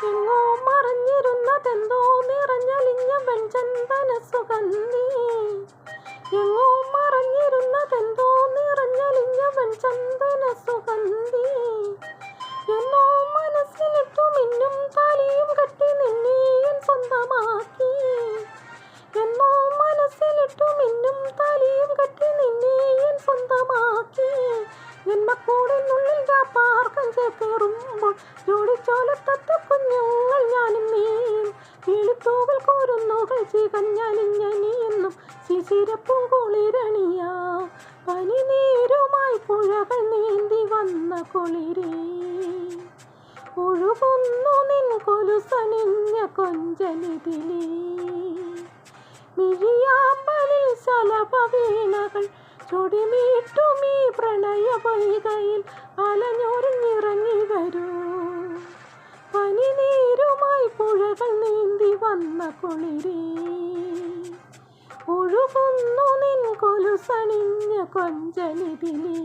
എങ്ങോ മറഞ്ഞിരുന്നതെന്തോ നിറഞ്ഞലിഞ്ഞ വെൺചന്ദന സുഗന്ധി. എങ്ങോ മറഞ്ഞിരുന്നതെന്തോ നിറഞ്ഞലിഞ്ഞ വെൺചന്ദന സുഗന്ധി. എന്നോ മനസ്സിലിട്ടു മിന്നും താലിയും കെട്ടി നിന്നെ ഞാൻ സ്വന്തമാക്കി. എന്നോ മനസ്സിലിട്ടു മിന്നും താലിയും കെട്ടി നിന്നെ ഞാൻ സ്വന്തമാക്കി. ജന്മക്കൂടിനുള്ളിൽ പാർക്കം ചേക്കേറുമ്പോൾ ജോഡിച്ചോലത്തത്ത കുഞ്ഞുങ്ങൾ ഞാനും നീയും. കിളിത്തൂവൽ കോരുന്നുകൾ ചികഞ്ഞലിഞ്ഞ നീയെന്നും ശിശിരപ്പും കുളിരണിയാ. പനിനീരുമായി പുഴകൾ നീന്തി വന്ന കുളിരേ, ഒഴുകുന്നു നിൻ കൊലുസണിഞ്ഞ കൊഞ്ചലിതിലേ. മിഴിയാമ്പലിൽ ശലഭവീണകൾ ചൊടിമീട്ടുമീ പ്രണയ പൊയ്കയിൽ അലഞ്ഞൊരിഞ്ഞിറങ്ങി വരൂ. പനിനീരുമായി പുഴകൾ നീന്തി വന്ന കുളിരേ, ഒഴുകുന്നു നിൻ കൊലുസണിഞ്ഞ കൊഞ്ചലിതിലേ.